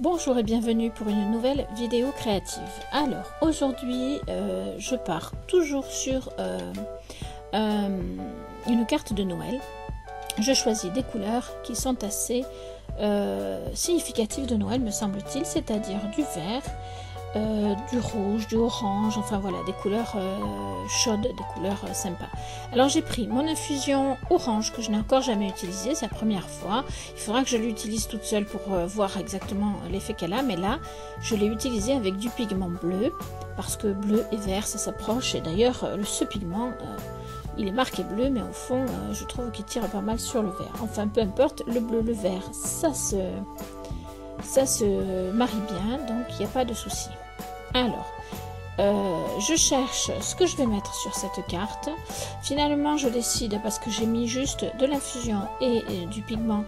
Bonjour et bienvenue pour une nouvelle vidéo créative. Alors aujourd'hui je pars toujours sur une carte de Noël. Je choisis des couleurs qui sont assez significatives de Noël me semble-t-il, c'est-à-dire du vert, du rouge, du orange, enfin voilà, des couleurs chaudes, des couleurs sympas. Alors j'ai pris mon infusion orange que je n'ai encore jamais utilisée, c'est la première fois. Il faudra que je l'utilise toute seule pour voir exactement l'effet qu'elle a, mais là je l'ai utilisée avec du pigment bleu, parce que bleu et vert ça s'approche, et d'ailleurs ce pigment il est marqué bleu, mais au fond je trouve qu'il tire pas mal sur le vert. Enfin peu importe, le bleu, le vert, ça se marie bien, donc il n'y a pas de souci. Alors, je cherche ce que je vais mettre sur cette carte. Finalement, je décide, parce que j'ai mis juste de l'infusion et du pigment,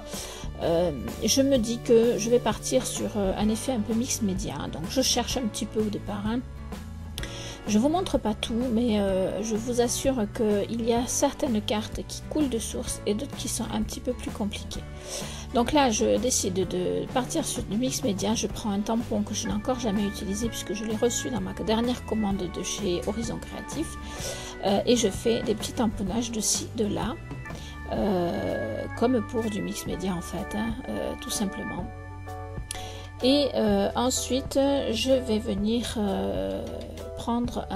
je me dis que je vais partir sur un effet un peu mix média. Donc, je cherche un petit peu au départ. Je vous montre pas tout, mais je vous assure qu'il y a certaines cartes qui coulent de source et d'autres qui sont un petit peu plus compliquées. Donc là, je décide de partir sur du mix média. Je prends un tampon que je n'ai encore jamais utilisé puisque je l'ai reçu dans ma dernière commande de chez Horizon Créatif. Et je fais des petits tamponnages de ci, de là, comme pour du mix média en fait, tout simplement. Et ensuite, je vais venir prendre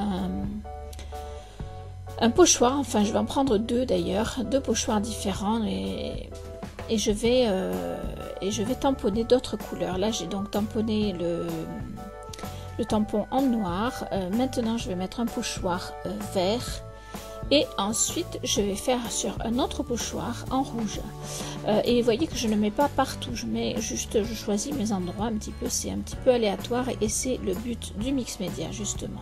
un pochoir, enfin je vais en prendre deux d'ailleurs, deux pochoirs différents et je vais tamponner d'autres couleurs. Là j'ai donc tamponné le tampon en noir. Maintenant je vais mettre un pochoir vert. Et ensuite, je vais faire sur un autre pochoir en rouge. Et vous voyez que je ne mets pas partout, je mets juste, je choisis mes endroits un petit peu, c'est un petit peu aléatoire et c'est le but du mix média justement.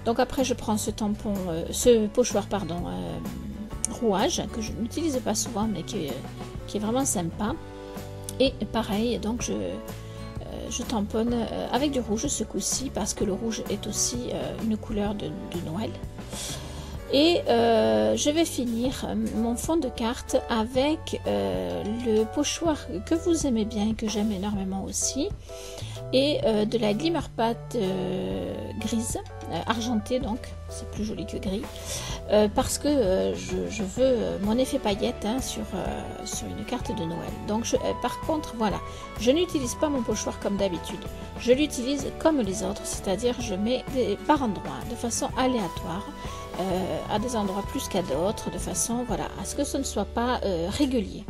Donc après, je prends ce tampon, ce pochoir pardon, rouage que je n'utilise pas souvent mais qui est vraiment sympa. Et pareil, donc je tamponne avec du rouge ce coup-ci parce que le rouge est aussi une couleur de Noël. Et je vais finir mon fond de carte avec le pochoir que vous aimez bien et que j'aime énormément aussi, et de la Glimmer Pat grise, argentée, donc c'est plus joli que gris, parce que je veux mon effet paillette sur une carte de Noël. Donc par contre voilà, je n'utilise pas mon pochoir comme d'habitude, je l'utilise comme les autres, c'est-à-dire je mets par endroits, de façon aléatoire, à des endroits plus qu'à d'autres, de façon voilà à ce que ce ne soit pas régulier.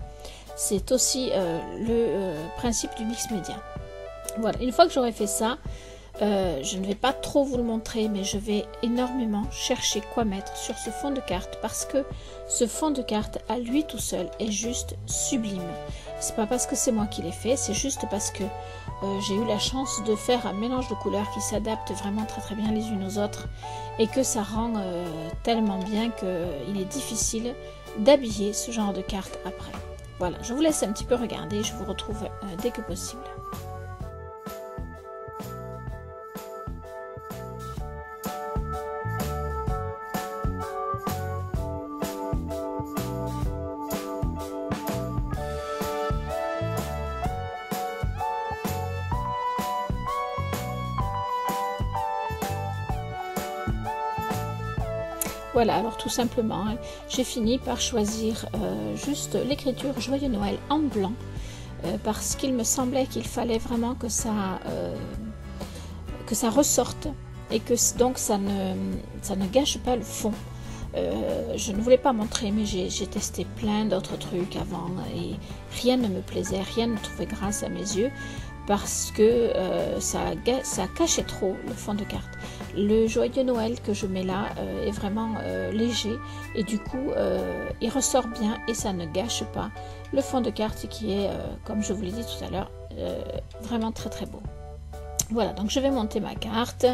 C'est aussi le principe du mix média. Voilà, une fois que j'aurai fait ça, je ne vais pas trop vous le montrer, mais je vais énormément chercher quoi mettre sur ce fond de carte, parce que ce fond de carte à lui tout seul est juste sublime. C'est pas parce que c'est moi qui l'ai fait, c'est juste parce que j'ai eu la chance de faire un mélange de couleurs qui s'adaptent vraiment très très bien les unes aux autres, et que ça rend tellement bien qu'il est difficile d'habiller ce genre de carte après. Voilà, je vous laisse un petit peu regarder, je vous retrouve dès que possible. Voilà, alors tout simplement, j'ai fini par choisir juste l'écriture Joyeux Noël en blanc, parce qu'il me semblait qu'il fallait vraiment que ça ressorte et que donc ça ne gâche pas le fond. Je ne voulais pas montrer, mais j'ai testé plein d'autres trucs avant et rien ne me plaisait, rien ne trouvait grâce à mes yeux, parce que ça cachait trop le fond de carte. Le Joyeux Noël que je mets là est vraiment léger, et du coup il ressort bien et ça ne gâche pas le fond de carte qui est, comme je vous l'ai dit tout à l'heure, vraiment très très beau. Voilà, donc je vais monter ma carte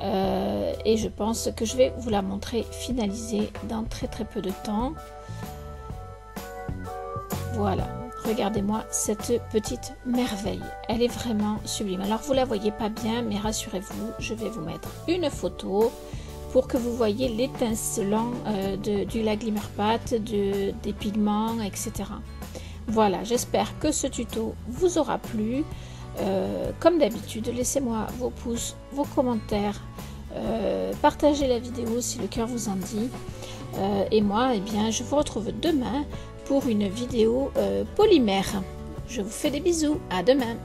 et je pense que je vais vous la montrer finalisée dans très très peu de temps. Voilà. Regardez-moi cette petite merveille, elle est vraiment sublime. Alors vous la voyez pas bien, mais rassurez-vous, je vais vous mettre une photo pour que vous voyez l'étincelant de la Glimmer Pat, des pigments, etc. Voilà, j'espère que ce tuto vous aura plu. Comme d'habitude, laissez-moi vos pouces, vos commentaires, partagez la vidéo si le cœur vous en dit. Et moi, eh bien, je vous retrouve demain pour une vidéo polymère. Je vous fais des bisous, à demain.